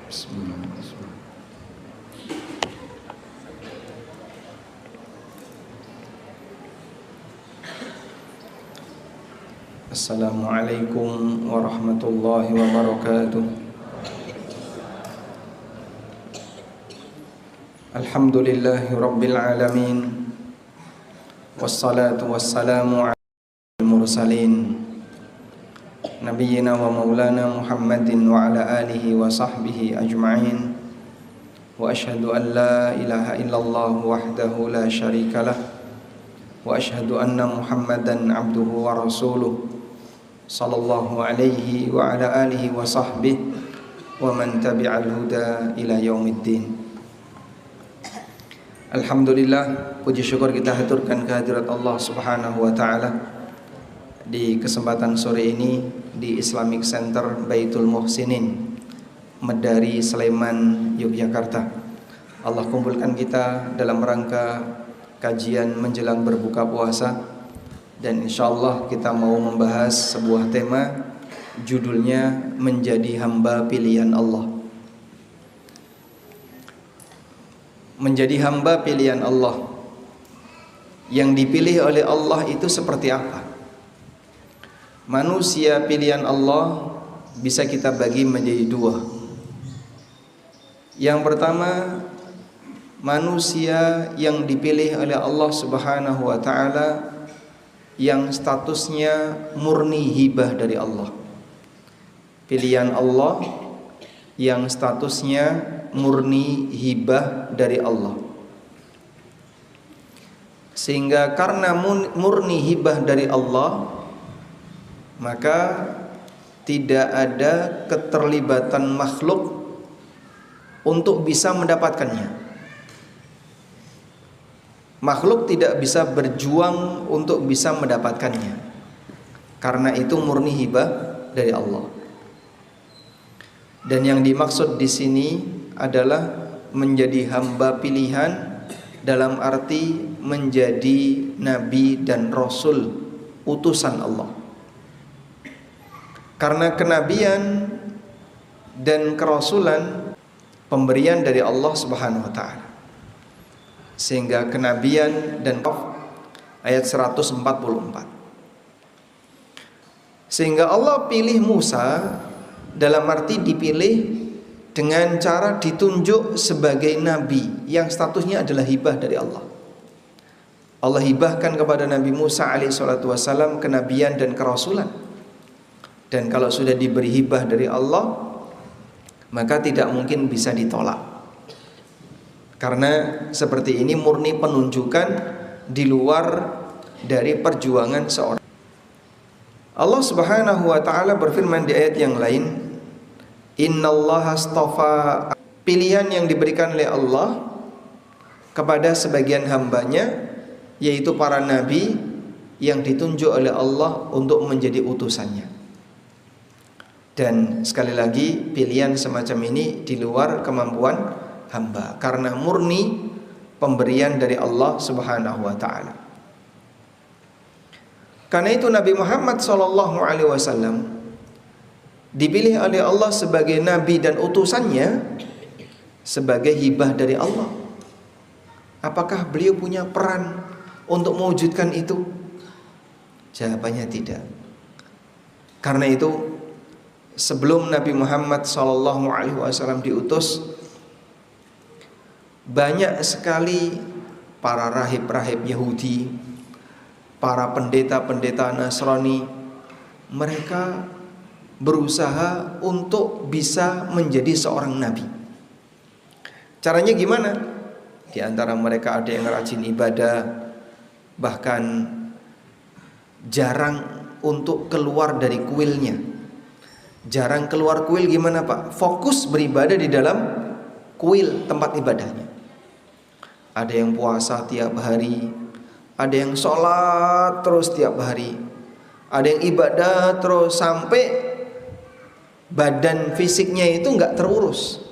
Bismillahirrahmanirrahim. Assalamualaikum warahmatullahi wabarakatuh. Alhamdulillahi rabbil alamin. Wassalatu wassalamu ala mursalin Nabiyyina wa maulana Muhammadin wa ala alihi wa sahbihi ajma'in. Wa ashhadu an la ilaha illallah wahdahu la syarika lah. Wa ashhadu anna Muhammadan abduhu wa rasuluh sallallahu alaihi wa ala alihi wa sahbihi wa man tabi'al huda ila yaumiddin. Alhamdulillah, puji syukur kita haturkan kehadirat Allah Subhanahu wa taala di kesempatan sore ini di Islamic Center Baitul Muhsinin, Medari, Sleman, Yogyakarta. Allah kumpulkan kita dalam rangka kajian menjelang berbuka puasa, dan insyaallah kita mau membahas sebuah tema, judulnya menjadi hamba pilihan Allah. Menjadi hamba pilihan Allah, yang dipilih oleh Allah itu seperti apa? Manusia pilihan Allah bisa kita bagi menjadi dua. Yang pertama, manusia yang dipilih oleh Allah Subhanahu wa taala yang statusnya murni hibah dari Allah. Pilihan Allah yang statusnya murni hibah dari Allah. Sehingga karena murni hibah dari Allah, maka tidak ada keterlibatan makhluk untuk bisa mendapatkannya. Makhluk tidak bisa berjuang untuk bisa mendapatkannya, karena itu murni hibah dari Allah. Dan yang dimaksud di sini adalah menjadi hamba pilihan dalam arti menjadi nabi dan rasul, utusan Allah. Karena kenabian dan kerasulan pemberian dari Allah Subhanahu wa taala. Sehingga kenabian dan ayat 144. Sehingga Allah pilih Musa dalam arti dipilih dengan cara ditunjuk sebagai nabi yang statusnya adalah hibah dari Allah. Allah hibahkan kepada Nabi Musa alaihissalatu wassalam kenabian dan kerasulan. Dan kalau sudah diberi hibah dari Allah, maka tidak mungkin bisa ditolak. Karena seperti ini murni penunjukan di luar dari perjuangan seorang. Allah Subhanahu wa taala berfirman di ayat yang lain, innallaha astafa, pilihan yang diberikan oleh Allah kepada sebagian hambanya, yaitu para nabi yang ditunjuk oleh Allah untuk menjadi utusannya. Dan sekali lagi, pilihan semacam ini di luar kemampuan hamba, karena murni pemberian dari Allah Subhanahu wa taala. Karena itu Nabi Muhammad SAW dipilih oleh Allah sebagai nabi dan utusannya, sebagai hibah dari Allah. Apakah beliau punya peran untuk mewujudkan itu? Jawabannya tidak. Karena itu sebelum Nabi Muhammad SAW diutus, banyak sekali para rahib-rahib Yahudi, para pendeta-pendeta Nasrani, mereka berusaha untuk bisa menjadi seorang nabi. Caranya gimana? Di antara mereka ada yang rajin ibadah, bahkan jarang untuk keluar dari kuilnya. Jarang keluar kuil gimana Pak? Fokus beribadah di dalam kuil tempat ibadahnya. Ada yang puasa tiap hari, ada yang sholat terus tiap hari, ada yang ibadah terus sampai badan fisiknya itu nggak terurus.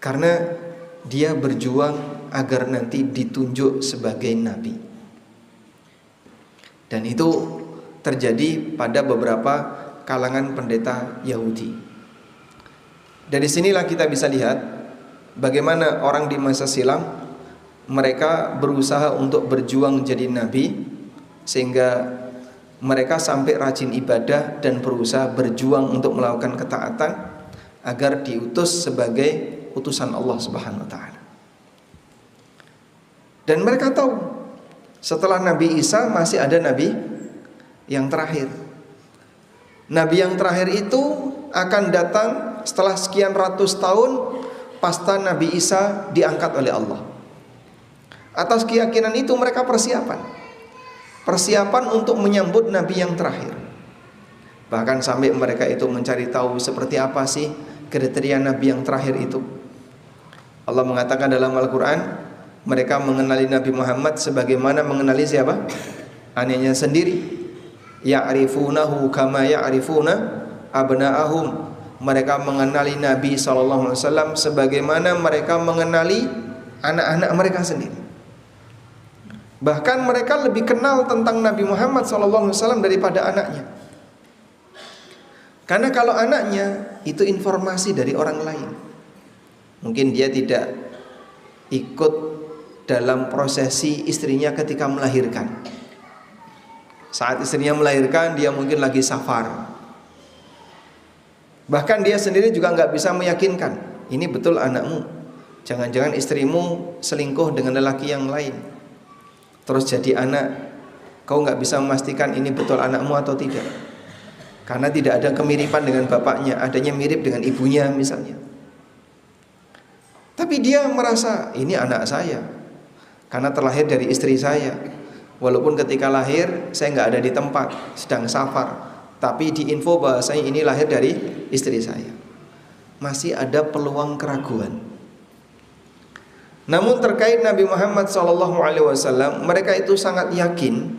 Karena dia berjuang agar nanti ditunjuk sebagai nabi. Dan itu terjadi pada beberapa kalangan pendeta Yahudi. Dari sinilah kita bisa lihat bagaimana orang di masa silam mereka berusaha untuk berjuang jadi nabi, sehingga mereka sampai rajin ibadah dan berusaha berjuang untuk melakukan ketaatan agar diutus sebagai utusan Allah Subhanahu wa taala. Dan mereka tahu setelah Nabi Isa masih ada nabi yang terakhir. Nabi yang terakhir itu akan datang setelah sekian ratus tahun pasca Nabi Isa diangkat oleh Allah. Atas keyakinan itu mereka persiapan untuk menyambut Nabi yang terakhir. Bahkan sampai mereka itu mencari tahu seperti apa sih kriteria Nabi yang terakhir itu. Allah mengatakan dalam Al-Quran, mereka mengenali Nabi Muhammad sebagaimana mengenali siapa? Anaknya sendiri. Ya'rifunahu kama ya'rifuna abna'ahum. Mereka mengenali Nabi SAW sebagaimana mereka mengenali anak-anak mereka sendiri. Bahkan mereka lebih kenal tentang Nabi Muhammad SAW daripada anaknya. Karena kalau anaknya itu informasi dari orang lain, mungkin dia tidak ikut dalam prosesi istrinya ketika melahirkan. Saat istrinya melahirkan, dia mungkin lagi safar. Bahkan dia sendiri juga nggak bisa meyakinkan, ini betul anakmu. Jangan-jangan istrimu selingkuh dengan lelaki yang lain, terus jadi anak. Kau nggak bisa memastikan ini betul anakmu atau tidak, karena tidak ada kemiripan dengan bapaknya, adanya mirip dengan ibunya misalnya. Tapi dia merasa ini anak saya karena terlahir dari istri saya. Walaupun ketika lahir saya nggak ada di tempat, sedang safar, tapi diinfo bahwasanya ini lahir dari istri saya. Masih ada peluang keraguan. Namun terkait Nabi Muhammad SAW, mereka itu sangat yakin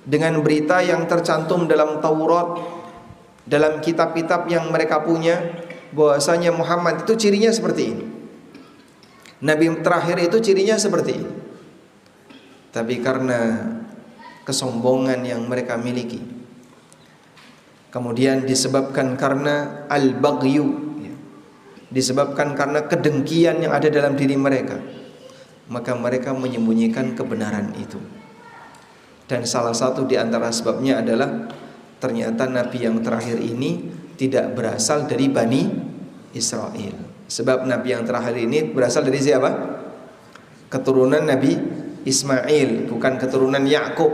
dengan berita yang tercantum dalam Taurat, dalam kitab-kitab yang mereka punya, bahwasanya Muhammad itu cirinya seperti ini. Nabi terakhir itu cirinya seperti ini. Tapi karena kesombongan yang mereka miliki, kemudian disebabkan karena al-baghyu, disebabkan karena kedengkian yang ada dalam diri mereka, maka mereka menyembunyikan kebenaran itu. Dan salah satu di antara sebabnya adalah ternyata Nabi yang terakhir ini tidak berasal dari Bani Israel. Sebab Nabi yang terakhir ini berasal dari siapa? Keturunan Nabi Ismail, bukan keturunan Yakub.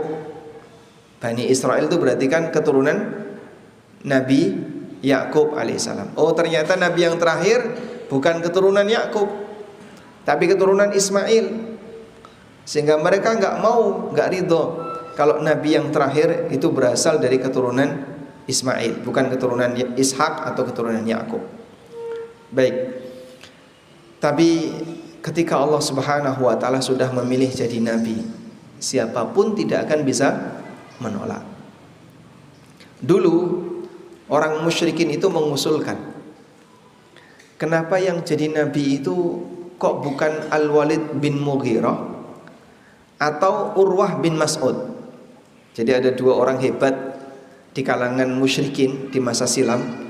Bani Israel itu berarti kan keturunan Nabi Yakub alaihissalam. Oh, ternyata Nabi yang terakhir bukan keturunan Yakub, tapi keturunan Ismail. Sehingga mereka nggak ridho kalau Nabi yang terakhir itu berasal dari keturunan Ismail, bukan keturunan Ishak atau keturunan Yakub. Baik. Tapi ketika Allah Subhanahu wa taala sudah memilih jadi nabi, siapapun tidak akan bisa menolak. Dulu orang musyrikin itu mengusulkan, kenapa yang jadi nabi itu kok bukan Al-Walid bin Mughirah atau Urwah bin Mas'ud? Jadi ada dua orang hebat di kalangan musyrikin di masa silam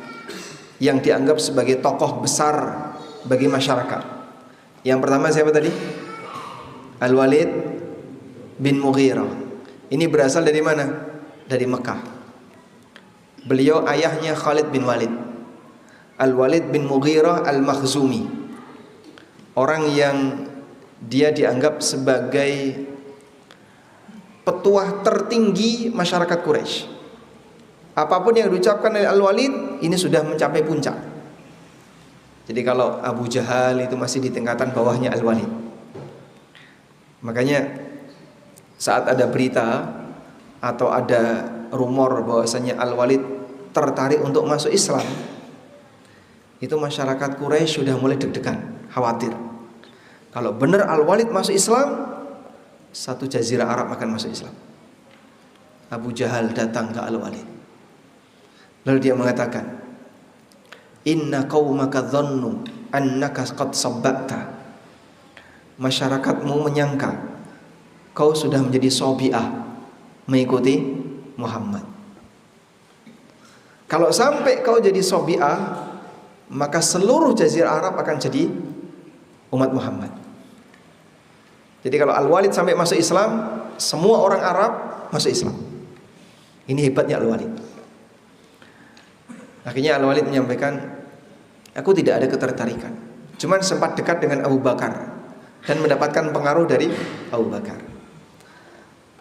yang dianggap sebagai tokoh besar bagi masyarakat. Yang pertama siapa tadi? Al-Walid bin Mughirah. Ini berasal dari mana? Dari Mekah. Beliau ayahnya Khalid bin Walid. Al-Walid bin Mughirah Al-Makhzumi, orang yang dia dianggap sebagai petuah tertinggi masyarakat Quraisy. Apapun yang diucapkan oleh Al-Walid ini sudah mencapai puncak. Jadi kalau Abu Jahal itu masih di tingkatan bawahnya Al-Walid. Makanya saat ada berita atau ada rumor bahwasanya Al-Walid tertarik untuk masuk Islam, itu masyarakat Quraisy sudah mulai deg-degan, khawatir. Kalau benar Al-Walid masuk Islam, satu jazirah Arab akan masuk Islam. Abu Jahal datang ke Al-Walid, lalu dia mengatakan, inna qaumaka dhannu annaka qad sabbata. Masyarakatmu menyangka kau sudah menjadi sobi'ah, mengikuti Muhammad. Kalau sampai kau jadi sobi'ah, maka seluruh jazirah Arab akan jadi umat Muhammad. Jadi kalau Al-Walid sampai masuk Islam, semua orang Arab masuk Islam. Ini hebatnya Al-Walid. Akhirnya Al-Walid menyampaikan, aku tidak ada ketertarikan, cuman sempat dekat dengan Abu Bakar dan mendapatkan pengaruh dari Abu Bakar.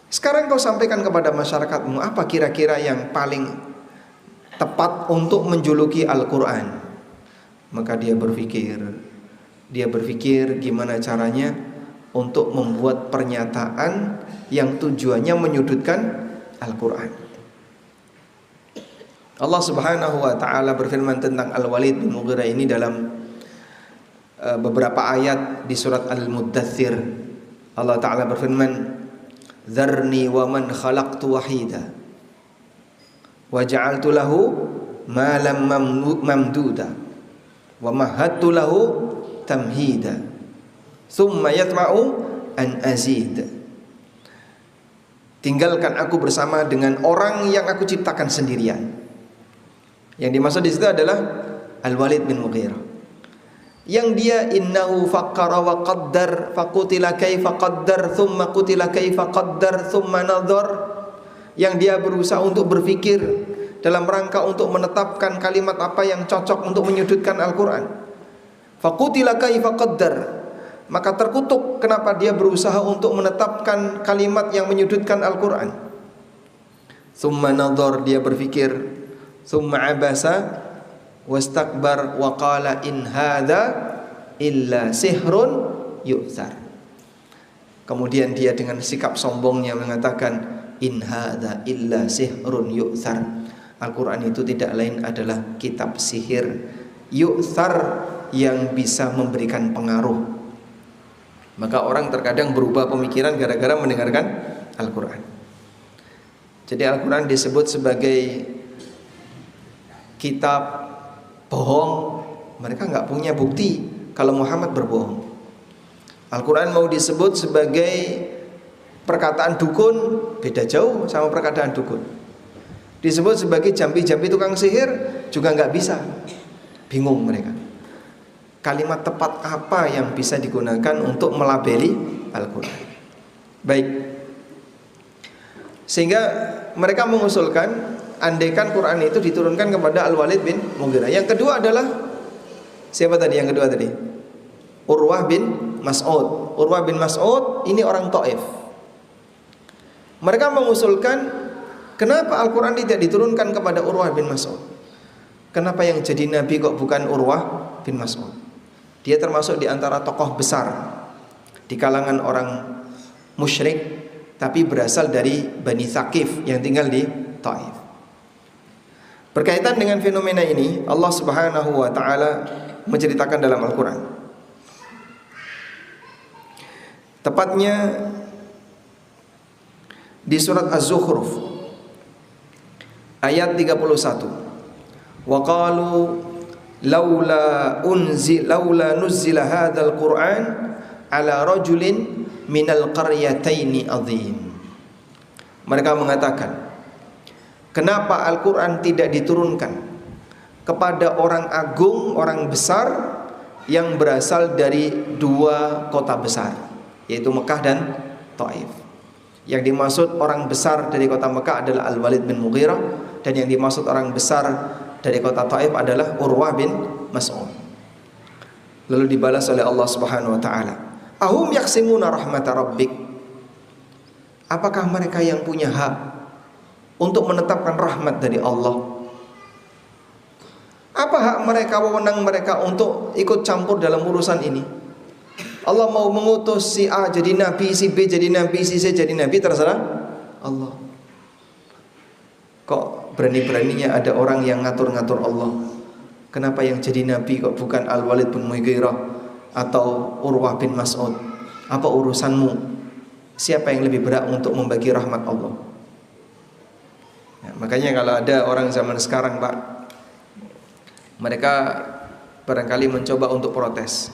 Sekarang kau sampaikan kepada masyarakatmu, apa kira-kira yang paling tepat untuk menjuluki Al-Quran? Maka dia berpikir gimana caranya untuk membuat pernyataan yang tujuannya menyudutkan Al-Quran. Allah Subhanahu wa ta'ala berfirman tentang Al-Walid bin Mughirah ini dalam beberapa ayat di surat Al-Muddathir. Allah Ta'ala berfirman, "Dzarni wa man khalaqtu wahida wa ja'altu lahu malam mamduda wa mahattu lahu tamhida thumma yatma'u an azid." Tinggalkan aku bersama dengan orang yang aku ciptakan sendirian. Yang dimaksud di situ adalah Al-Walid bin Mughirah. Yang dia innahu fakkara wa qaddar faqutila kaifa qaddar thumma qutila kaifa qaddar thumma nadhar. Yang dia berusaha untuk berpikir dalam rangka untuk menetapkan kalimat apa yang cocok untuk menyudutkan Al-Quran. Faqutila kaifa qaddar, maka terkutuk kenapa dia berusaha untuk menetapkan kalimat yang menyudutkan Al-Quran. Thumma nadhar, dia berpikir. Thumma abasa wastakbar wa qala in hadza illa sihrun yu'thar. Kemudian dia dengan sikap sombongnya mengatakan, in hadza illa sihrun yu'thar. Al-Quran itu tidak lain adalah kitab sihir yu'thar, yang bisa memberikan pengaruh. Maka orang terkadang berubah pemikiran gara-gara mendengarkan Al-Quran. Jadi Al-Quran disebut sebagai kitab bohong. Mereka nggak punya bukti kalau Muhammad berbohong. Al-Quran mau disebut sebagai perkataan dukun, beda jauh sama perkataan dukun. Disebut sebagai jampi-jampi tukang sihir, juga nggak bisa. Bingung mereka. Kalimat tepat apa yang bisa digunakan untuk melabeli Al-Quran? Baik. Sehingga mereka mengusulkan, andaikan Quran itu diturunkan kepada Al-Walid bin Mughirah. Yang kedua adalah, siapa tadi yang kedua tadi? Urwah bin Mas'ud. Urwah bin Mas'ud ini orang Taif. Mereka mengusulkan, kenapa Al-Quran tidak diturunkan kepada Urwah bin Mas'ud? Kenapa yang jadi nabi kok bukan Urwah bin Mas'ud? Dia termasuk di antara tokoh besar di kalangan orang musyrik, tapi berasal dari Bani Thaqif yang tinggal di Taif. Berkaitan dengan fenomena ini, Allah Subhanahu wa ta'ala menceritakan dalam Al-Quran. Tepatnya di surat Az-Zukhruf ayat 31. Wa qalu laula nuzzila hadzal Qur'an ala rajulin minal qaryataini azim. Mereka mengatakan, kenapa Al-Quran tidak diturunkan kepada orang agung, orang besar yang berasal dari dua kota besar, yaitu Mekah dan Taif. Yang dimaksud orang besar dari kota Mekah adalah Al-Walid bin Mughirah, dan yang dimaksud orang besar dari kota Taif adalah Urwah bin Mas'ud. Lalu dibalas oleh Allah Subhanahu wa ta'ala, ahum yaksimuna rahmata rabbik. Apakah mereka yang punya hak untuk menetapkan rahmat dari Allah? Apa hak mereka, wewenang mereka untuk ikut campur dalam urusan ini? Allah mau mengutus si A jadi nabi, si B jadi nabi, si C jadi nabi, terserah Allah. Kok berani-beraninya ada orang yang ngatur-ngatur Allah? Kenapa yang jadi nabi kok bukan Al-Walid bin Mughirah atau Urwah bin Mas'ud? Apa urusanmu? Siapa yang lebih berat untuk membagi rahmat Allah? Ya, makanya kalau ada orang zaman sekarang, Pak, mereka barangkali mencoba untuk protes.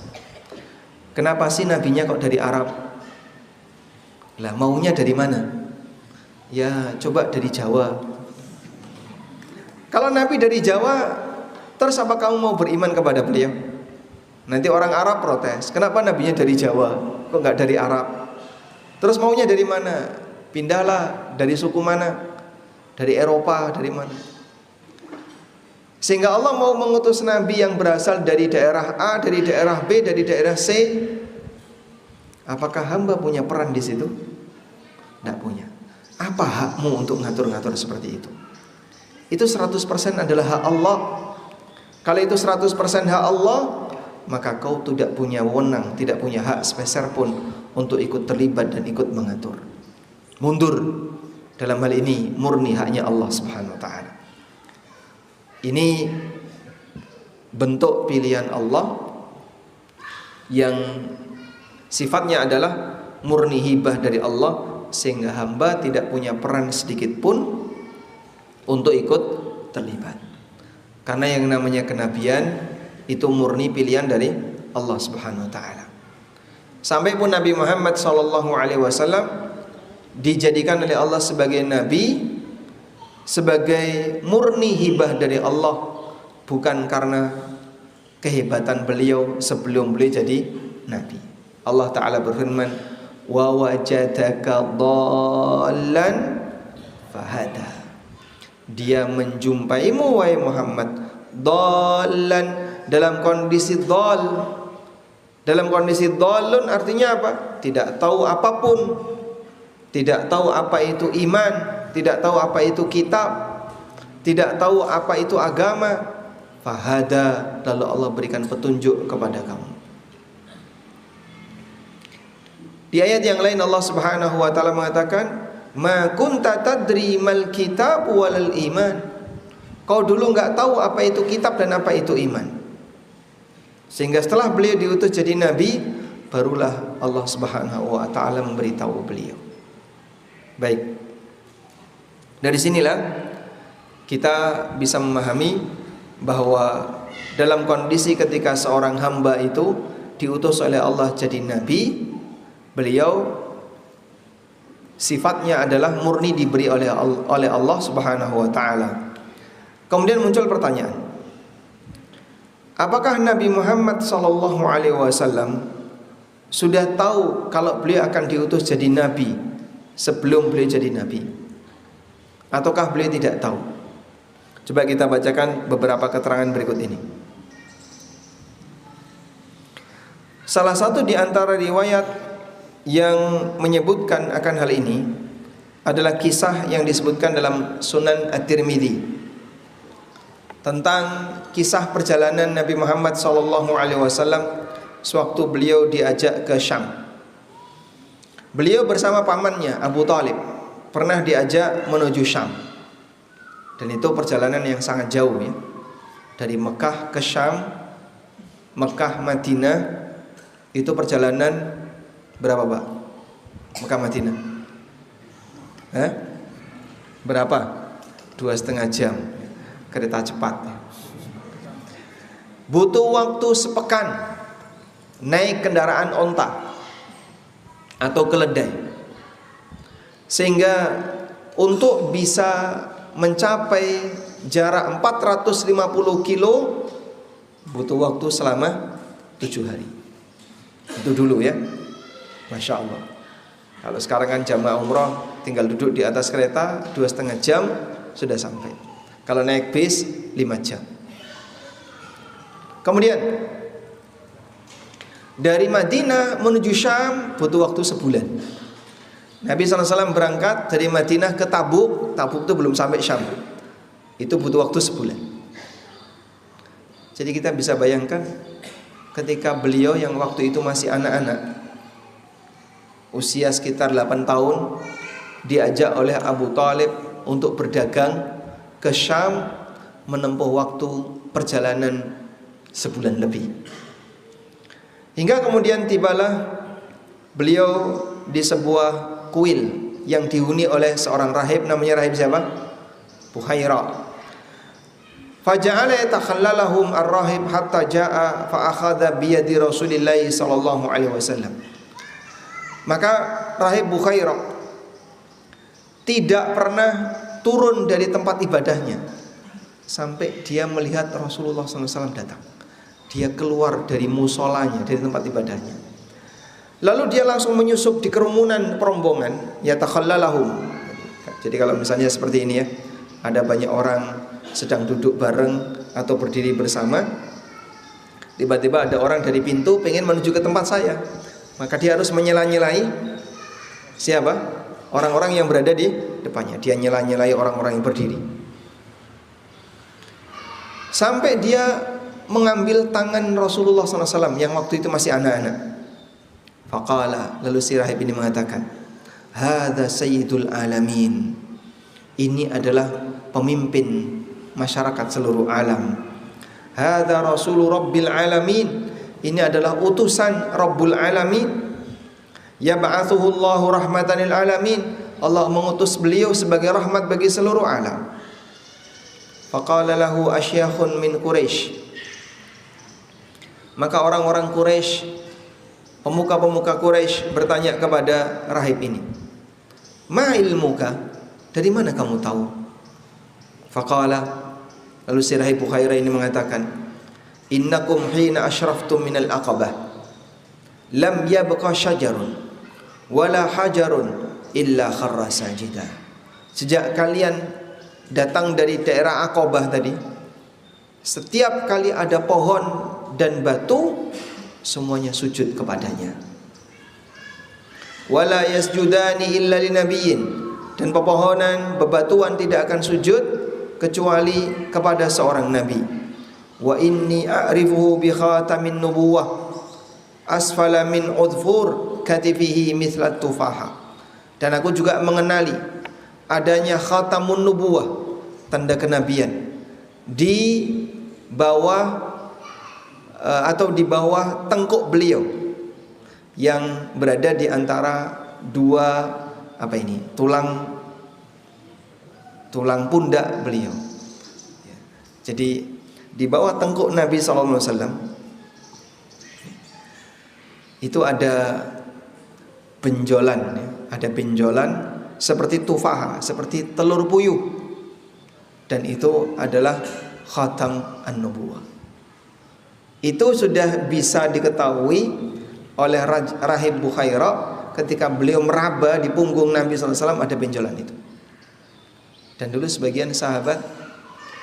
Kenapa sih nabinya kok dari Arab? Lah maunya dari mana? Ya coba dari Jawa. Kalau nabi dari Jawa, Terus apa kamu mau beriman kepada beliau? Nanti orang Arab protes, kenapa nabinya dari Jawa, kok nggak dari Arab? Terus maunya dari mana? Pindahlah, dari suku mana? Dari Eropa, dari mana? Sehingga Allah mau mengutus nabi yang berasal dari daerah A, dari daerah B, dari daerah C. Apakah hamba punya peran di situ? Tidak punya. Apa hakmu untuk ngatur-ngatur seperti itu? Itu 100% adalah hak Allah. Kalau itu 100% hak Allah, maka kau tidak punya wewenang, tidak punya hak sepeser pun untuk ikut terlibat dan ikut mengatur. Mundur. Dalam hal ini murni haknya Allah Subhanahu wa taala. Ini bentuk pilihan Allah yang sifatnya adalah murni hibah dari Allah, sehingga hamba tidak punya peran sedikit pun untuk ikut terlibat. Karena yang namanya kenabian itu murni pilihan dari Allah Subhanahu wa taala. Sampai pun Nabi Muhammad sallallahu alaihi wasallam dijadikan oleh Allah sebagai nabi, sebagai murni hibah dari Allah, bukan karena kehebatan beliau sebelum beliau jadi nabi. Allah taala berfirman, wa wajadaka dhallan fahada. Dia menjumpaimu wahai Muhammad dhallan, dalam kondisi dhal. Dalam kondisi dhalun artinya apa? Tidak tahu apapun. Tidak tahu apa itu iman, tidak tahu apa itu kitab, tidak tahu apa itu agama. Fahada, lalu Allah berikan petunjuk kepada kamu. Di ayat yang lain Allah Subhanahu wa taala mengatakan, "Ma kunta tadri mal kitab walal iman." Kau dulu enggak tahu apa itu kitab dan apa itu iman. Sehingga setelah beliau diutus jadi nabi, barulah Allah Subhanahu wa taala memberitahu beliau. Baik. Dari sinilah kita bisa memahami bahwa dalam kondisi ketika seorang hamba itu diutus oleh Allah jadi nabi, beliau sifatnya adalah murni diberi oleh Allah Subhanahu wa taala. Kemudian muncul pertanyaan, apakah Nabi Muhammad sallallahu alaihi wasallam sudah tahu kalau beliau akan diutus jadi nabi sebelum beliau jadi nabi, ataukah beliau tidak tahu? Coba kita bacakan beberapa keterangan berikut ini. Salah satu di antara riwayat yang menyebutkan akan hal ini adalah kisah yang disebutkan dalam Sunan At-Tirmidzi tentang kisah perjalanan Nabi Muhammad SAW sewaktu beliau diajak ke Syam. Beliau bersama pamannya Abu Thalib pernah diajak menuju Syam, dan itu perjalanan yang sangat jauh ya. Dari Mekah ke Syam, Mekah Madinah, itu perjalanan berapa Pak? Mekah Madinah berapa? 2,5 jam kereta cepat. Butuh waktu sepekan naik kendaraan onta atau keledai, sehingga untuk bisa mencapai jarak 450 kilo butuh waktu selama 7 hari. Itu dulu ya, Masya Allah. Kalau sekarang kan jamaah umroh tinggal duduk di atas kereta 2,5 jam sudah sampai. Kalau naik bis 5 jam. Kemudian dari Madinah menuju Syam butuh waktu sebulan. Nabi SAW berangkat dari Madinah ke Tabuk. Tabuk itu belum sampai Syam, itu butuh waktu sebulan. Jadi kita bisa bayangkan ketika beliau yang waktu itu masih anak-anak, usia sekitar 8 tahun, diajak oleh Abu Thalib untuk berdagang ke Syam, menempuh waktu perjalanan sebulan lebih. Hingga kemudian tibalah beliau di sebuah kuil yang dihuni oleh seorang rahib, namanya rahib siapa? Buhaira. Faja'ala yatakhallalahum ar-rahib hatta ja'a fa akhadha bi yadi Rasulillah sallallahu alaihi wasallam. Maka rahib Buhaira tidak pernah turun dari tempat ibadahnya sampai dia melihat Rasulullah SAW datang. Dia keluar dari musolanya, dari tempat ibadahnya. Lalu dia langsung menyusup di kerumunan rombongan, yatakhallalahum. Jadi kalau misalnya seperti ini ya, ada banyak orang sedang duduk bareng atau berdiri bersama, tiba-tiba ada orang dari pintu pengen menuju ke tempat saya, maka dia harus menyela-nyelai siapa? Orang-orang yang berada di depannya. Dia nyela-nyelai orang-orang yang berdiri, sampai dia mengambil tangan Rasulullah SAW yang waktu itu masih anak-anak. Faqala, lalu si rahib ini mengatakan, hadza sayyidul alamin, ini adalah pemimpin masyarakat seluruh alam. Hadza rasulu rabbil alamin, ini adalah utusan Rabbul alamin. Yab'atsuhu Allahu rahmatan lil alamin, Allah mengutus beliau sebagai rahmat bagi seluruh alam. Faqala lahu asyakhun min Quraisy, maka orang-orang Quraisy, pemuka-pemuka Quraisy bertanya kepada rahib ini, ma ilmuka, dari mana kamu tahu? Faqala, lalu si rahib Bukhairah ini mengatakan, innakum hina ashraftum minal aqabah lam yabqa syajarun wala hajarun illa kharra sajida. Sejak kalian datang dari daerah Aqabah tadi, setiap kali ada pohon dan batu, semuanya sujud kepadanya. Wala yasjudani illa linabiyyin, dan pepohonan, bebatuan tidak akan sujud kecuali kepada seorang nabi. Wa inni a'rifuhu bi khatamin nubuwah asfala min udhfur katifihi mithla tufaha, dan aku juga mengenali adanya khatamun nubuwah, tanda kenabian, di bawah atau di bawah tengkuk beliau yang berada di antara dua tulang pundak beliau. Jadi di bawah tengkuk Nabi SAW itu ada benjolan, ada benjolan seperti tufaha, seperti telur puyuh, dan itu adalah khatam an-nubuwah. Itu sudah bisa diketahui oleh rahib Bukhairah ketika beliau meraba di punggung Nabi SAW ada benjolan itu. Dan dulu sebagian sahabat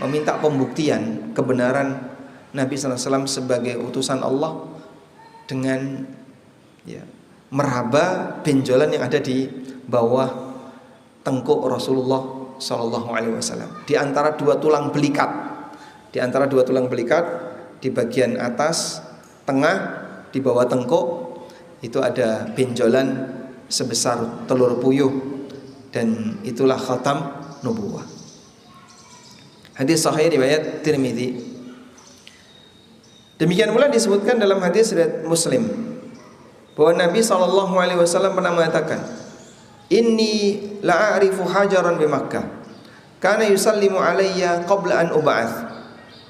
meminta pembuktian kebenaran Nabi SAW sebagai utusan Allah dengan meraba benjolan yang ada di bawah tengkuk Rasulullah SAW, di antara dua tulang belikat, di bagian atas, tengah, di bawah tengkuk itu ada benjolan sebesar telur puyuh, dan itulah khatam nubuwah. Hadis sahih riwayat Tirmidzi. Demikian pula disebutkan dalam hadis riwayat Muslim bahwa Nabi SAW pernah mengatakan, inni la'arifu hajaran bi Makkah kana yusallimu alayya qabla an ub'ats,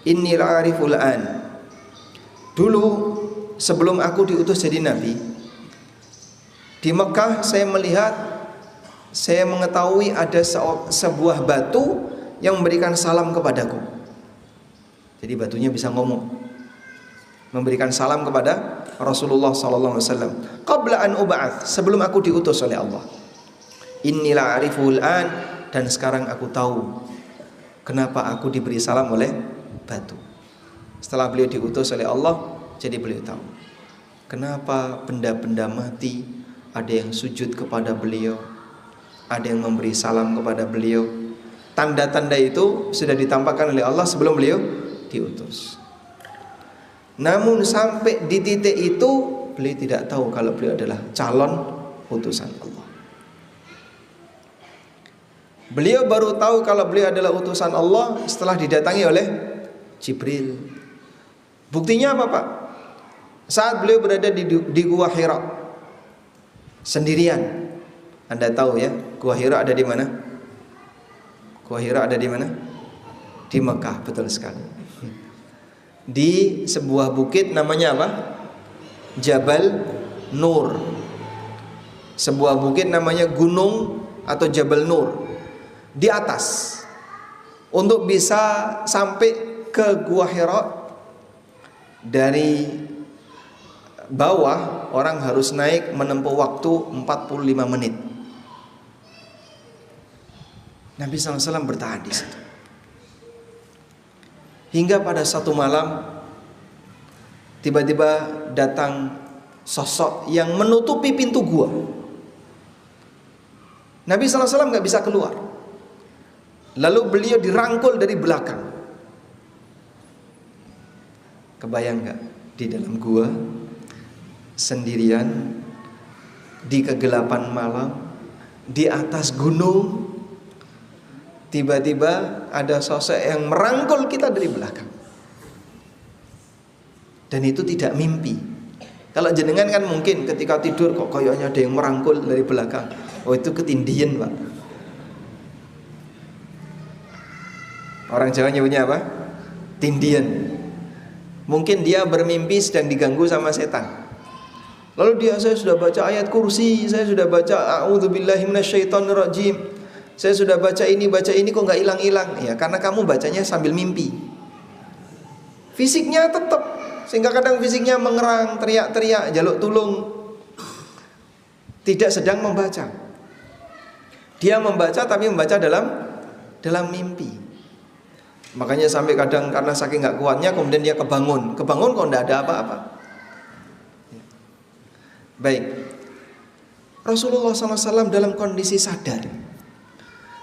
inni la'arifu al'an. Dulu sebelum aku diutus jadi nabi, di Mekah saya mengetahui ada sebuah batu yang memberikan salam kepadaku. Jadi batunya bisa ngomong, memberikan salam kepada Rasulullah SAW. Qabla an ub'ats, sebelum aku diutus oleh Allah. Inni la'ariful an, dan sekarang aku tahu kenapa aku diberi salam oleh batu. Setelah beliau diutus oleh Allah, jadi beliau tahu kenapa benda-benda mati ada yang sujud kepada beliau, ada yang memberi salam kepada beliau. Tanda-tanda itu sudah ditampakkan oleh Allah sebelum beliau diutus. Namun sampai di titik itu beliau tidak tahu kalau beliau adalah calon utusan Allah. Beliau baru tahu kalau beliau adalah utusan Allah setelah didatangi oleh Jibril. Buktinya apa, Pak? Saat beliau berada di Gua Hira sendirian. Anda tahu ya, Gua Hira ada di mana? Gua Hira ada di mana? Di Mekah, betul sekali. Di sebuah bukit namanya apa? Jabal Nur. Sebuah bukit namanya Gunung atau Jabal Nur. Di atas untuk bisa sampai ke Gua Hira. Dari bawah orang harus naik menempuh waktu 45 menit. Nabi SAW bertahan di situ. Hingga pada satu malam tiba-tiba datang sosok yang menutupi pintu gua. Nabi SAW gak bisa keluar. Lalu beliau dirangkul dari belakang. Kebayang gak? Di dalam gua sendirian, di kegelapan malam, di atas gunung, tiba-tiba ada sosok yang merangkul kita dari belakang. Dan itu tidak mimpi. Kalau jenengan kan mungkin ketika tidur kok kayaknya ada yang merangkul dari belakang. Oh, itu ketindihan, Pak. Orang Jawa nyebutnya apa? Tindian. Mungkin dia bermimpi sedang diganggu sama setan. Lalu saya sudah baca ayat kursi, saya sudah baca a'udzubillahi minasyaitonirrajim, saya sudah baca ini kok nggak hilang-hilang. Ya karena kamu bacanya sambil mimpi. Fisiknya tetap, sehingga kadang fisiknya mengerang, teriak-teriak, jaluk tulung. Tidak sedang membaca. Dia membaca tapi membaca dalam mimpi. Makanya sampai kadang karena saking gak kuatnya kemudian dia kebangun kok tidak ada apa-apa. Baik, Rasulullah SAW dalam kondisi sadar.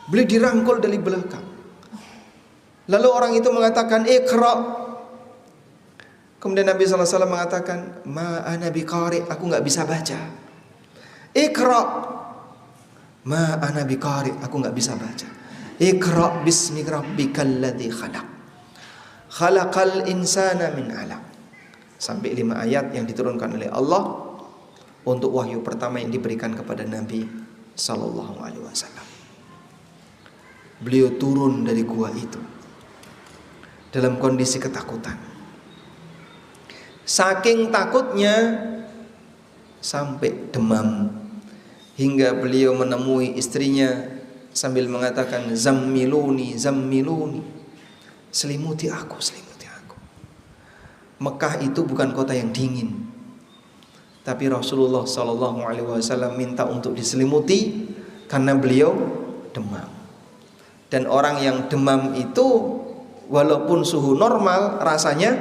Beliau dirangkul dari belakang. Lalu orang itu mengatakan Iqra. Kemudian Nabi SAW mengatakan Ma ana biqari, aku gak bisa baca. Iqra. Ma ana biqari, aku gak bisa baca. Iqra bismi rabbikal ladzi khalaq. Khalaqal insana min 'alaq. Sampai 5 ayat yang diturunkan oleh Allah untuk wahyu pertama yang diberikan kepada Nabi sallallahu alaihi wasallam. Beliau turun dari gua itu dalam kondisi ketakutan. Saking takutnya sampai demam hingga beliau menemui istrinya sambil mengatakan zammiluni, selimuti aku. Mekah itu bukan kota yang dingin, tapi Rasulullah SAW minta untuk diselimuti karena beliau demam. Dan orang yang demam itu walaupun suhu normal rasanya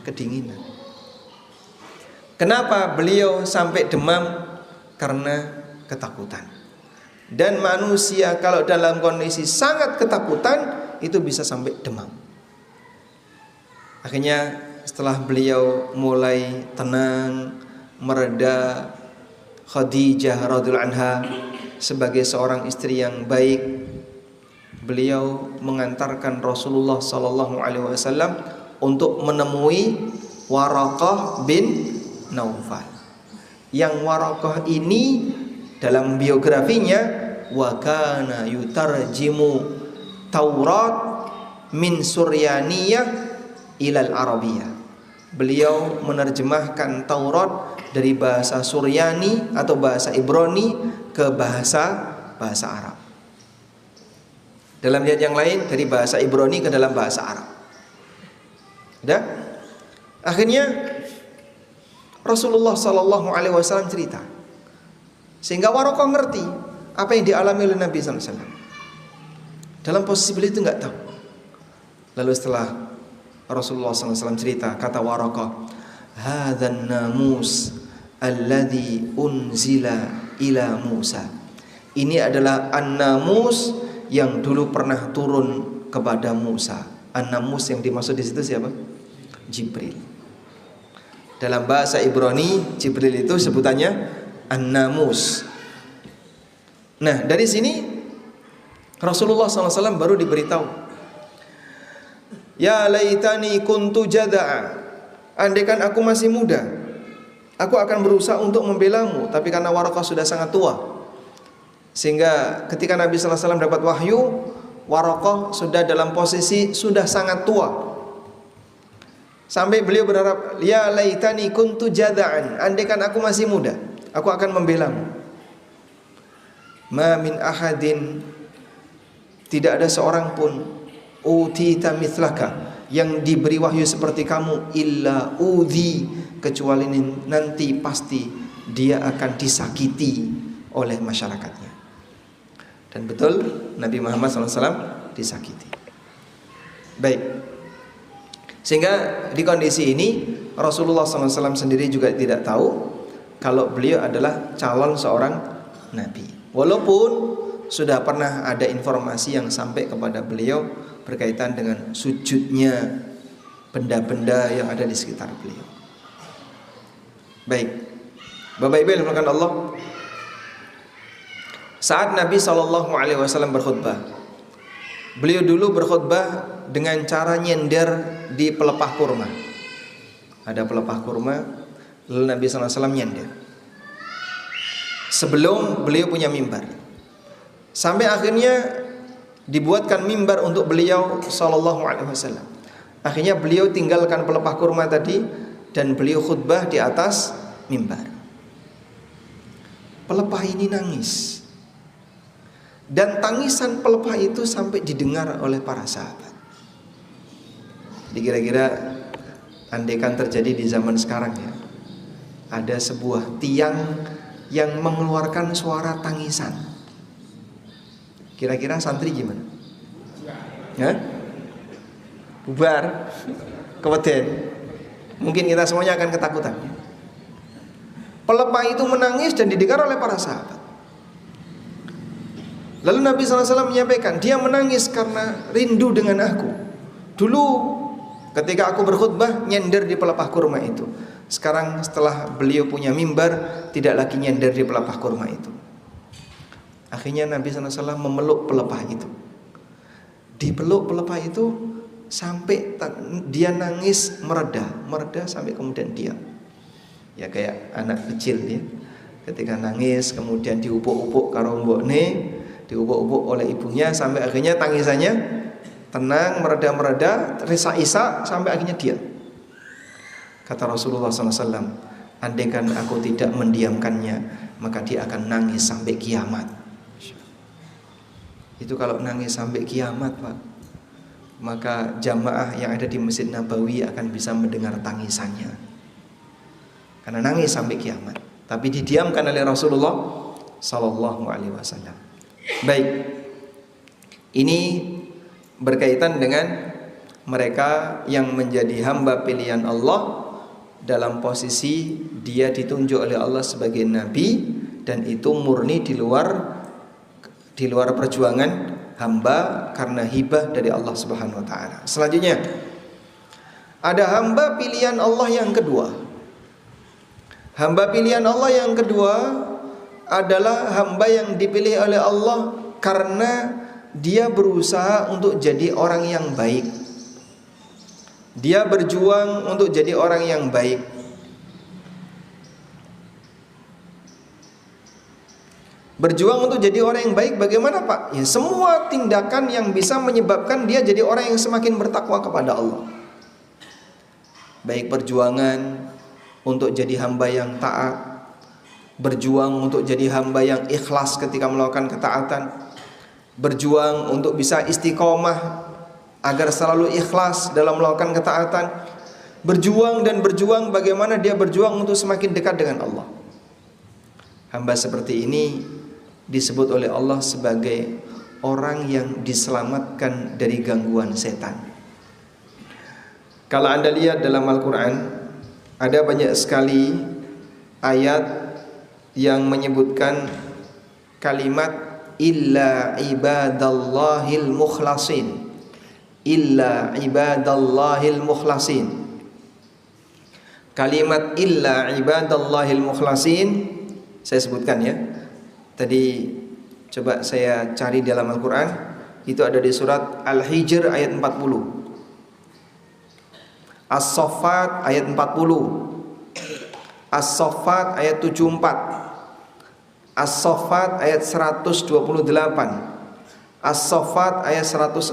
kedinginan. Kenapa beliau sampai demam? Karena ketakutan. Dan manusia kalau dalam kondisi sangat ketakutan itu bisa sampai demam. Akhirnya setelah beliau mulai tenang, mereda, Khadijah radhiyallahu anha sebagai seorang istri yang baik, beliau mengantarkan Rasulullah sallallahu alaihi wasallam untuk menemui Waraqah bin Naufal. Yang Waraqah ini dalam biografinya wa kana yutarjimu Taurat min Suryaniyah ilal Arabiyah. Beliau menerjemahkan Taurat dari bahasa Suryani atau bahasa Ibrani ke bahasa Arab. Dalam ayat yang lain dari bahasa Ibrani ke dalam bahasa Arab. Udah? Akhirnya Rasulullah sallallahu alaihi wasallam cerita. Sehingga Waraqah ngerti apa yang dialami oleh Nabi SAW. Dalam posisi beliau itu nggak tahu. Lalu setelah Rasulullah SAW cerita, kata Waraqah, "Hadzan namus alladzi unzila ila Musa." Ini adalah an-namus yang dulu pernah turun kepada Musa. An-namus yang dimaksud di situ siapa? Jibril. Dalam bahasa Ibrani, Jibril itu sebutannya An-Namus. Nah, dari sini Rasulullah SAW baru diberitahu, ya laitani kuntu jada'a, andaikan aku masih muda, aku akan berusaha untuk membelamu. Tapi karena Waraqah sudah sangat tua, sehingga ketika Nabi SAW dapat wahyu, Waraqah sudah dalam posisi sudah sangat tua. Sampai beliau berharap, ya laitani kuntu jada'an, andaikan aku masih muda, aku akan membelamu. Ma min ahadin, tidak ada seorang pun utita mithlaka, yang diberi wahyu seperti kamu, illa udhi, kecuali nanti pasti dia akan disakiti oleh masyarakatnya. Dan betul Nabi Muhammad SAW disakiti. Baik, sehingga di kondisi ini Rasulullah SAW sendiri juga tidak tahu kalau beliau adalah calon seorang Nabi, walaupun sudah pernah ada informasi yang sampai kepada beliau berkaitan dengan sujudnya benda-benda yang ada di sekitar beliau. Baik, Bapak Ibu yang dimuliakan Allah, saat Nabi SAW berkhutbah, beliau dulu berkhutbah dengan cara nyender di pelepah kurma. Ada pelepah kurma, lalu Nabi SAW nyender sebelum beliau punya mimbar. Sampai akhirnya dibuatkan mimbar untuk beliau SAW. Akhirnya beliau tinggalkan pelepah kurma tadi dan beliau khutbah di atas mimbar. Pelepah ini nangis, dan tangisan pelepah itu sampai didengar oleh para sahabat. Jadi kira-kira andaikan terjadi di zaman sekarang ya, ada sebuah tiang yang mengeluarkan suara tangisan, kira-kira santri gimana? Ya? Bubar, keweden. Mungkin kita semuanya akan ketakutan. Pelepah itu menangis dan didengar oleh para sahabat. Lalu Nabi SAW menyampaikan, dia menangis karena rindu dengan aku. Dulu ketika aku berkhutbah nyender di pelepah kurma itu. Sekarang setelah beliau punya mimbar, tidak lagi nyender di pelepah kurma itu. Akhirnya Nabi SAW memeluk pelepah itu. Dipeluk pelepah itu sampai dia nangis mereda sampai kemudian diam. Ya kayak anak kecil ya, ketika nangis kemudian diupuk-upuk karo mbokne, diupuk-upuk oleh ibunya sampai akhirnya tangisannya tenang, mereda-mereda, risa-isa sampai akhirnya diam. Kata Rasulullah SAW, andaikan aku tidak mendiamkannya, maka dia akan nangis sampai kiamat. Itu kalau nangis sampai kiamat, Pak, maka jamaah yang ada di Masjid Nabawi akan bisa mendengar tangisannya, karena nangis sampai kiamat. Tapi didiamkan oleh Rasulullah SAW. Baik, ini berkaitan dengan mereka yang menjadi hamba pilihan Allah dalam posisi dia ditunjuk oleh Allah sebagai nabi, dan itu murni di luar perjuangan hamba karena hibah dari Allah Subhanahu wa taala. Selanjutnya ada hamba pilihan Allah yang kedua. Hamba pilihan Allah yang kedua adalah hamba yang dipilih oleh Allah karena dia berusaha untuk jadi orang yang baik. Dia berjuang untuk jadi orang yang baik. Berjuang untuk jadi orang yang baik bagaimana, Pak? Ya, semua tindakan yang bisa menyebabkan dia jadi orang yang semakin bertakwa kepada Allah. Baik perjuangan untuk jadi hamba yang taat, berjuang untuk jadi hamba yang ikhlas ketika melakukan ketaatan, berjuang untuk bisa istiqomah agar selalu ikhlas dalam melakukan ketaatan, berjuang bagaimana dia berjuang untuk semakin dekat dengan Allah. Hamba seperti ini disebut oleh Allah sebagai orang yang diselamatkan dari gangguan setan. Kalau Anda lihat dalam Al-Quran, ada banyak sekali ayat yang menyebutkan kalimat illa ibadallahil mukhlasin, illa ibadallahil mukhlasin. Kalimat illa ibadallahil mukhlasin saya sebutkan ya. Tadi coba saya cari dalam Al-Quran, itu ada di surat Al-Hijr ayat 40, As-Saffat ayat 40, As-Saffat ayat 74, As-Saffat ayat 128, As-Saffat ayat 160,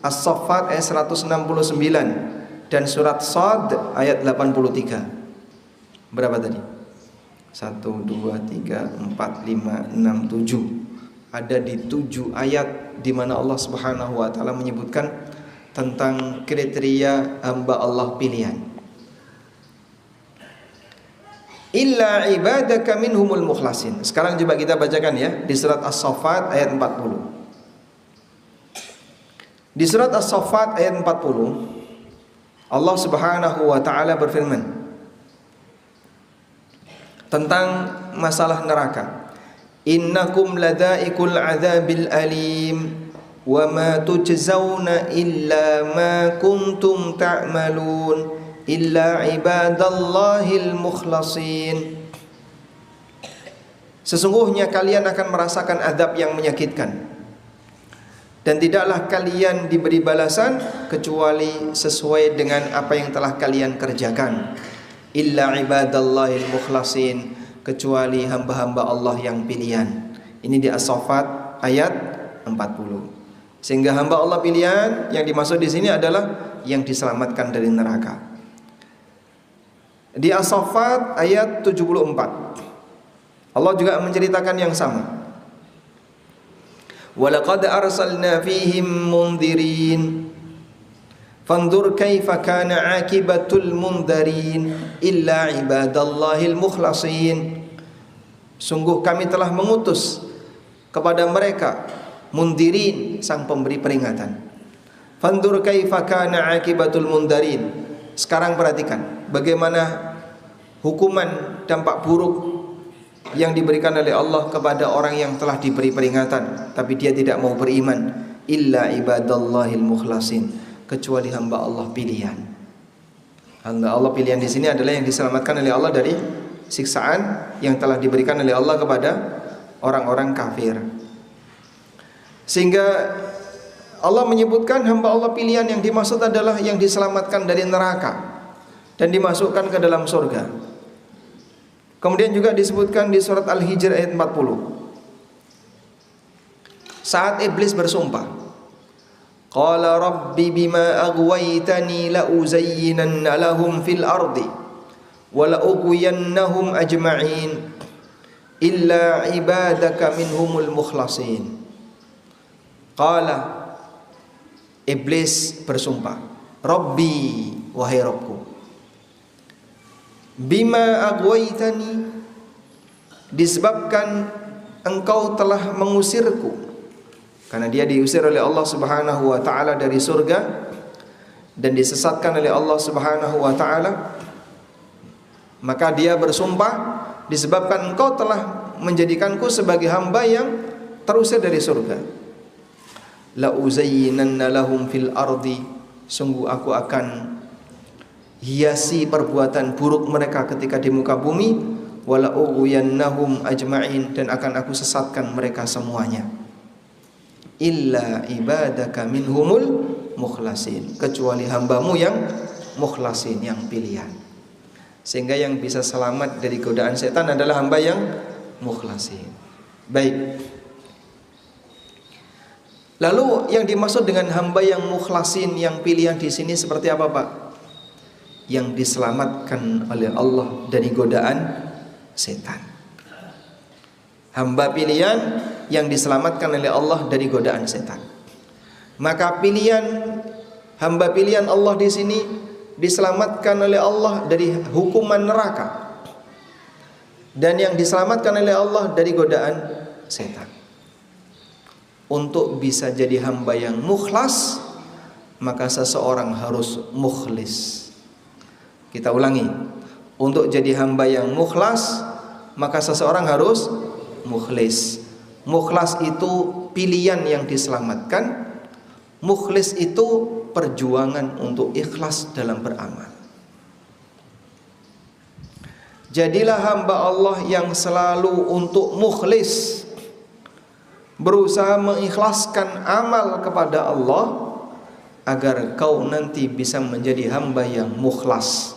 As-Saffat ayat 169, dan surat Shad ayat 83. Berapa tadi? 1, 2, 3, 4, 5, 6, 7. ada di 7 ayat di mana Allah Subhanahu wa taala menyebutkan tentang kriteria hamba Allah pilihan. Illa ibadaka minhumul mukhlasin. Sekarang coba kita bacakan ya di surat As-Saffat ayat 40. Di surat As-Saffat ayat 40 Allah Subhanahu wa taala berfirman tentang masalah neraka. Innakum ladaikul adzabil alim wa ma tujzauna illa ma kuntum ta'malun illa ibadallahil mukhlasin. Sesungguhnya kalian akan merasakan azab yang menyakitkan, dan tidaklah kalian diberi balasan kecuali sesuai dengan apa yang telah kalian kerjakan. Illa ibadallahil mukhlasin, kecuali hamba-hamba Allah yang pilihan. Ini di As-Saffat ayat 40. Sehingga hamba Allah pilihan yang dimaksud di sini adalah yang diselamatkan dari neraka. Di As-Saffat ayat 74 Allah juga menceritakan yang sama. Walaqad arsalna fihim mundirin fanzur kaifa kana akibatul mundarin illa ibadallahil mukhlasin. Sungguh kami telah mengutus kepada mereka mundirin, sang pemberi peringatan. Fanzur kaifa kana akibatul mundarin. Sekarang perhatikan bagaimana hukuman dampak buruk yang diberikan oleh Allah kepada orang yang telah diberi peringatan tapi dia tidak mau beriman. Illa ibadallahil mukhlasin, kecuali hamba Allah pilihan. Hamba Allah pilihan di sini adalah yang diselamatkan oleh Allah dari siksaan yang telah diberikan oleh Allah kepada orang-orang kafir. Sehingga Allah menyebutkan hamba Allah pilihan yang dimaksud adalah yang diselamatkan dari neraka dan dimasukkan ke dalam surga. Kemudian juga disebutkan di surat Al-Hijr ayat 40 saat iblis bersumpah, qala rabbi bima aghwaytani la uzayyinanna lahum fil ardi wa la ughwiyannahum ajma'in illa ibadaka minhumul mukhlasin. Qala, iblis bersumpah, rabbi, wahai Rabbku, bima aghwaytani, disebabkan engkau telah mengusirku, karena dia diusir oleh Allah Subhanahu wa taala dari surga dan disesatkan oleh Allah Subhanahu wa taala, maka dia bersumpah disebabkan engkau telah menjadikanku sebagai hamba yang terusir dari surga. La uzayyinanna lahum fil ardi, sungguh aku akan hiasi perbuatan buruk mereka ketika di muka bumi, wala ughwiyannahum ajma'in, dan akan aku sesatkan mereka semuanya. Illa ibadaka minhumul mukhlasin, kecuali hambamu yang mukhlasin, yang pilihan. Sehingga yang bisa selamat dari godaan setan adalah hamba yang mukhlasin. Baik. Lalu yang dimaksud dengan hamba yang mukhlasin, yang pilihan di sini seperti apa, Pak? Yang diselamatkan oleh Allah dari godaan setan. Hamba pilihan yang diselamatkan oleh Allah dari godaan setan. Maka hamba pilihan Allah di sini diselamatkan oleh Allah dari hukuman neraka, dan yang diselamatkan oleh Allah dari godaan setan. Untuk bisa jadi hamba yang mukhlas, maka seseorang harus mukhlis. Kita ulangi, untuk jadi hamba yang mukhlas, maka seseorang harus mukhlis. Mukhlas itu pilihan yang diselamatkan. Mukhlis itu perjuangan untuk ikhlas dalam beramal. Jadilah hamba Allah yang selalu untuk mukhlis, berusaha mengikhlaskan amal kepada Allah, agar kau nanti bisa menjadi hamba yang mukhlas,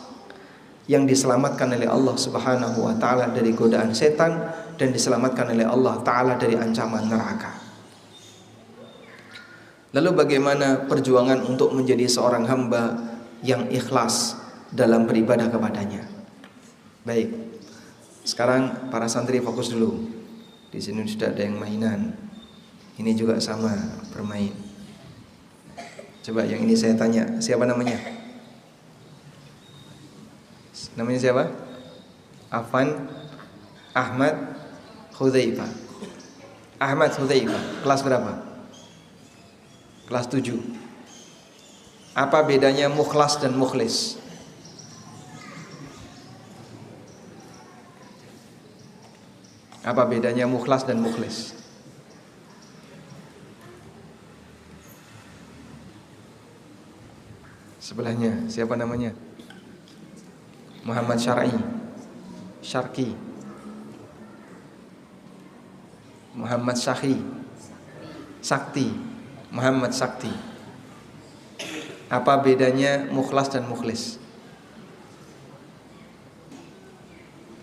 yang diselamatkan oleh Allah Subhanahu wa taala dari godaan setan dan diselamatkan oleh Allah taala dari ancaman neraka. Lalu bagaimana perjuangan untuk menjadi seorang hamba yang ikhlas dalam beribadah kepadanya? Baik. Sekarang para santri fokus dulu. Di sini sudah ada yang mainan. Ini juga sama, bermain. Coba yang ini saya tanya, siapa namanya? Namanya siapa? Afan Ahmad Hudzaifah. Ahmad Hudzaifah, kelas berapa? Kelas 7. Apa bedanya mukhlas dan mukhlis? Apa bedanya mukhlas dan mukhlis? Sebelahnya, siapa namanya? Muhammad Syarki. Muhammad Sakti. Muhammad Sakti. Apa bedanya mukhlas dan mukhlis?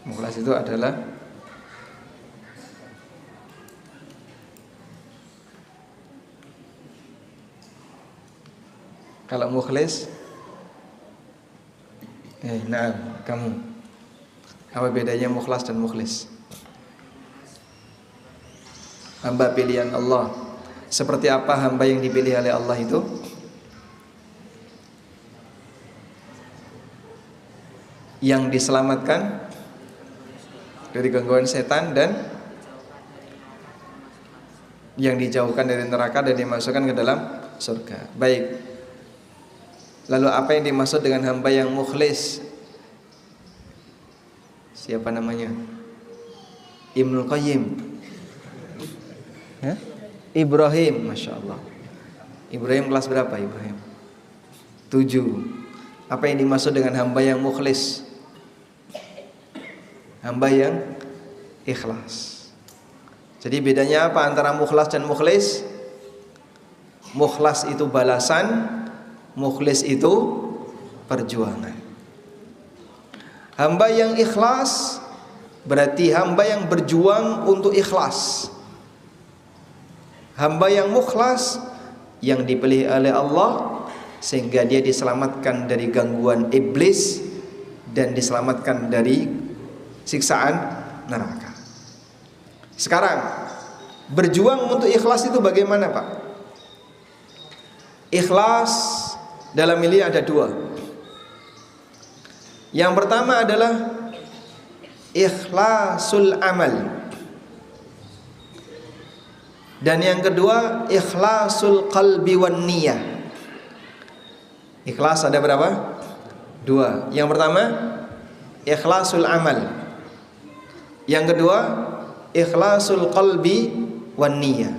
Mukhlas itu adalah kalau mukhlis, nah kamu, apa bedanya mukhlas dan mukhlis? Hamba pilihan Allah. Seperti apa hamba yang dipilih oleh Allah itu? Yang diselamatkan dari gangguan setan dan yang dijauhkan dari neraka dan dimasukkan ke dalam surga. Baik. Lalu apa yang dimaksud dengan hamba yang mukhlis? Siapa namanya? Ibnul Qayyim. Ibrahim, Masya Allah. Ibrahim kelas berapa Ibrahim? 7. Apa yang dimaksud dengan hamba yang mukhlis? Hamba yang ikhlas. Jadi bedanya apa antara mukhlas dan mukhlis? Mukhlas itu balasan, mukhlis itu perjuangan. Hamba yang ikhlas berarti hamba yang berjuang untuk ikhlas. Hamba yang mukhlas yang dipilih oleh Allah sehingga dia diselamatkan dari gangguan iblis dan diselamatkan dari siksaan neraka. Sekarang berjuang untuk ikhlas itu bagaimana, Pak? Ikhlas dalam ini ada 2. Yang pertama adalah ikhlasul amal. Dan yang kedua ikhlasul qalbi wan niyah. Ikhlas ada berapa? 2. Yang pertama ikhlasul amal. Yang kedua ikhlasul qalbi wan niyah.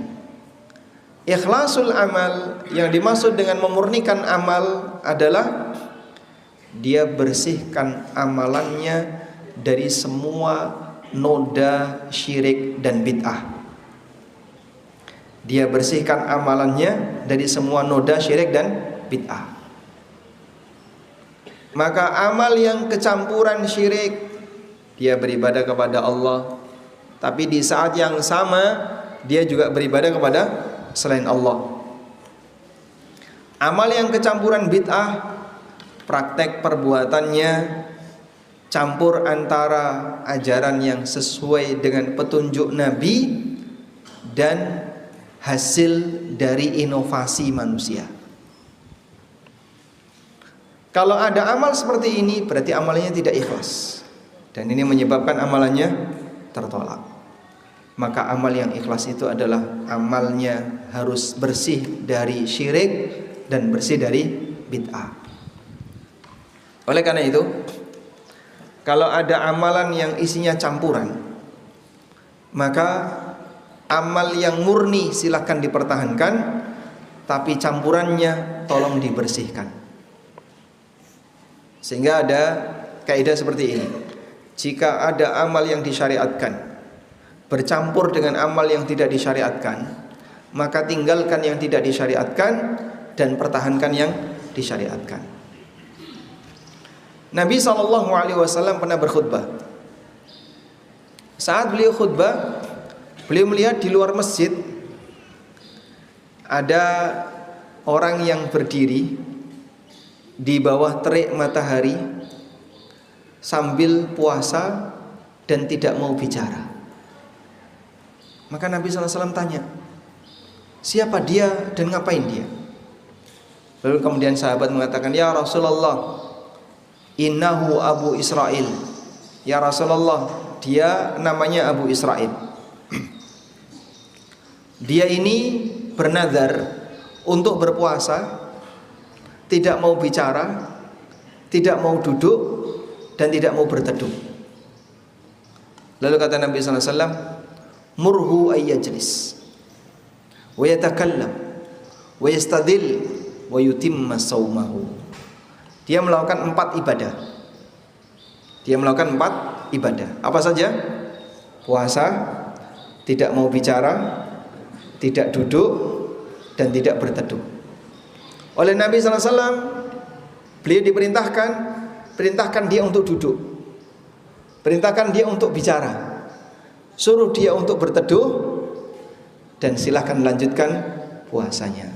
Ikhlasul amal yang dimaksud dengan memurnikan amal adalah dia bersihkan amalannya dari semua noda syirik dan bid'ah. Dia bersihkan amalannya dari semua noda syirik dan bid'ah. Maka amal yang kecampuran syirik, dia beribadah kepada Allah, tapi di saat yang sama dia juga beribadah kepada selain Allah. Amal yang kecampuran bid'ah, praktek perbuatannya campur antara ajaran yang sesuai dengan petunjuk Nabi dan hasil dari inovasi manusia. Kalau ada amal seperti ini berarti amalnya tidak ikhlas, dan ini menyebabkan amalannya tertolak. Maka amal yang ikhlas itu adalah amalnya harus bersih dari syirik dan bersih dari bid'ah. Oleh karena itu, kalau ada amalan yang isinya campuran, maka amal yang murni silakan dipertahankan, tapi campurannya tolong dibersihkan. Sehingga ada kaidah seperti ini. Jika ada amal yang disyariatkan bercampur dengan amal yang tidak disyariatkan, maka tinggalkan yang tidak disyariatkan dan pertahankan yang disyariatkan. Nabi SAW pernah berkhutbah. Saat beliau khutbah, beliau melihat di luar masjid ada orang yang berdiri di bawah terik matahari sambil puasa dan tidak mau bicara. Maka Nabi SAW tanya, siapa dia dan ngapain dia? Lalu kemudian sahabat mengatakan, ya Rasulullah, innahu Abu Israil. Ya Rasulullah, dia namanya Abu Israil. Dia ini bernazar untuk berpuasa, tidak mau bicara, tidak mau duduk, dan tidak mau berteduh. Lalu kata Nabi SAW, murhu ayyajlis wa yatakallam wa yastadil wa yutimma sawmahu. Dia melakukan 4 ibadah. Dia melakukan 4 ibadah. Apa saja? Puasa, tidak mau bicara, tidak duduk, dan tidak berteduh. Oleh Nabi SAW, beliau perintahkan dia untuk duduk, perintahkan dia untuk bicara, suruh dia untuk berteduh, dan silahkan lanjutkan puasanya.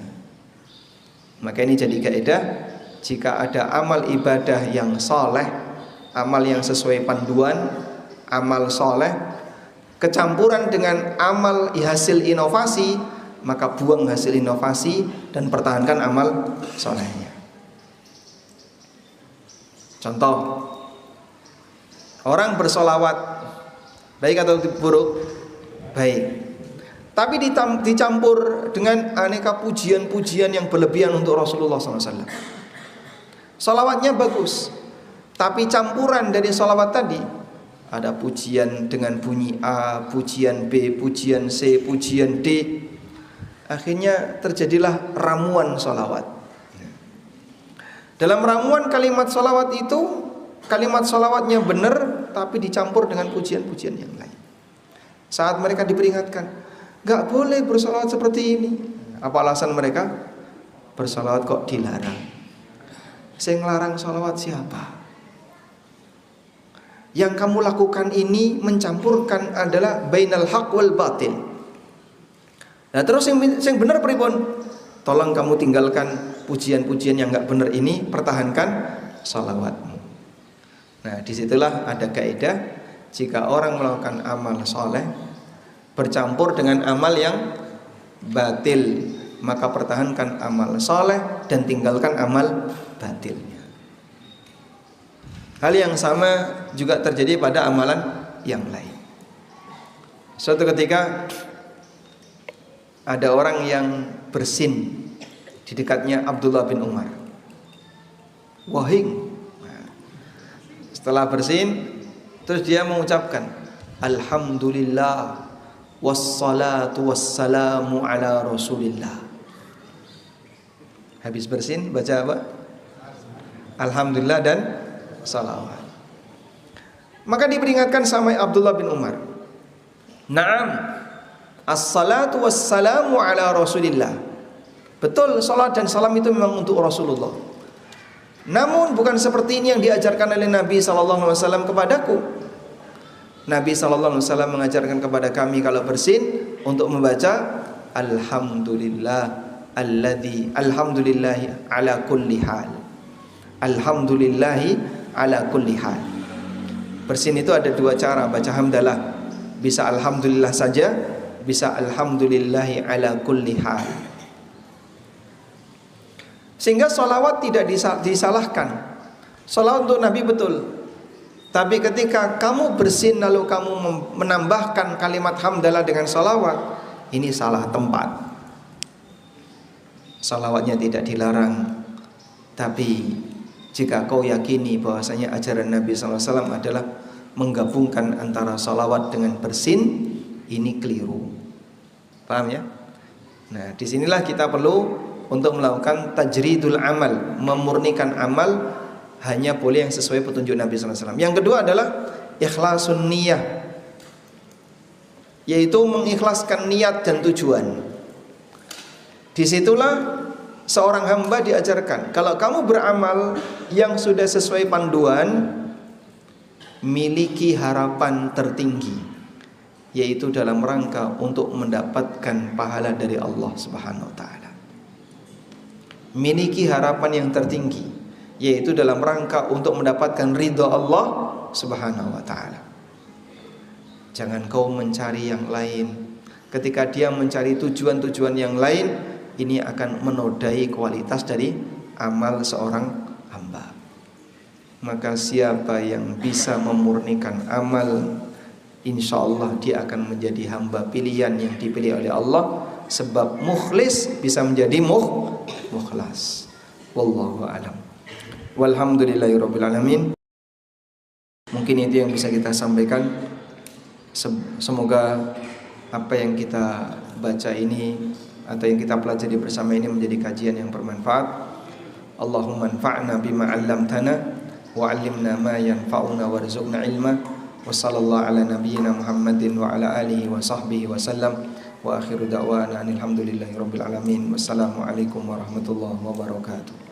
Maka ini jadi kaidah, jika ada amal ibadah yang soleh, amal yang sesuai panduan, amal soleh, kecampuran dengan amal hasil inovasi, maka buang hasil inovasi dan pertahankan amal solehnya. Contoh, orang bersolawat, baik atau buruk? Baik. Tapi dicampur dengan aneka pujian-pujian yang berlebihan untuk Rasulullah SAW. Solawatnya bagus, tapi campuran dari solawat tadi, ada pujian dengan bunyi A, pujian B, pujian C, pujian D. Akhirnya terjadilah ramuan solawat. Dalam ramuan kalimat solawat itu, kalimat solawatnya benar, tapi dicampur dengan pujian-pujian yang lain. Saat mereka diperingatkan, gak boleh bersolawat seperti ini. Apa alasan mereka? Bersolawat kok dilarang. Saya ngelarang solawat siapa? Yang kamu lakukan ini mencampurkan adalah bainal haq wal batil. Nah terus yang benar pripun? Tolong kamu tinggalkan pujian-pujian yang gak benar ini, pertahankan salawatmu. Nah disitulah ada kaidah, jika orang melakukan amal soleh bercampur dengan amal yang batil, maka pertahankan amal soleh dan tinggalkan amal batilnya. Hal yang sama juga terjadi pada amalan yang lain. Suatu ketika ada orang yang bersin di dekatnya Abdullah bin Umar. Wahing. Setelah bersin, terus dia mengucapkan, Alhamdulillah wassalatu wassalamu ala Rasulillah. Habis bersin baca apa? Alhamdulillah dan salawat. Maka diperingatkan sama Abdullah bin Umar, Naam, as-salatu wassalamu ala Rasulillah. Betul, salat dan salam itu memang untuk Rasulullah. Namun bukan seperti ini yang diajarkan oleh Nabi SAW kepadaku. Nabi SAW mengajarkan kepada kami kalau bersin untuk membaca Alhamdulillah alhamdulillahi ala kulli hal. Alhamdulillahi ala kulli hal. Bersin itu ada 2 cara baca hamdalah. Bisa alhamdulillah saja, bisa alhamdulillahi ala kulli hal. Sehingga sholawat tidak disalahkan. Sholawat untuk Nabi betul. Tapi ketika kamu bersin lalu kamu menambahkan kalimat hamdalah dengan sholawat, ini salah tempat. Sholawatnya tidak dilarang, tapi jika kau yakini bahwasanya ajaran Nabi SAW adalah menggabungkan antara sholawat dengan bersin, ini keliru. Paham ya? Nah, disinilah kita perlu untuk melakukan tajridul amal, memurnikan amal hanya boleh yang sesuai petunjuk Nabi SAW. Yang kedua adalah ikhlasun niyah, yaitu mengikhlaskan niat dan tujuan. Disitulah seorang hamba diajarkan, kalau kamu beramal yang sudah sesuai panduan, miliki harapan tertinggi, yaitu dalam rangka untuk mendapatkan pahala dari Allah Subhanahu wa ta'ala. Miliki harapan yang tertinggi, yaitu dalam rangka untuk mendapatkan ridha Allah Subhanahu wa ta'ala. Jangan kau mencari yang lain, Ketika dia mencari tujuan-tujuan yang lain, ini akan menodai kualitas dari amal seorang hamba. Maka siapa yang bisa memurnikan amal, insya Allah dia akan menjadi hamba pilihan yang dipilih oleh Allah. Sebab mukhlis bisa menjadi mukhlas. Wallahu a'lam. Walhamdulillahirabbil alamin. Mungkin itu yang bisa kita sampaikan. Semoga apa yang kita baca ini atau yang kita pelajari bersama ini menjadi kajian yang bermanfaat. Allahumma anfa'na bima 'allamtana wa 'allimna ma yanfa'una warzuqna ilma. Wa sallallahu ala nabiyyina Muhammadin wa ala alihi wa sahbihi wa sallam. Wa akhiru da'wana alhamdulillahi rabbil alamin. Wassalamualaikum warahmatullahi wabarakatuh.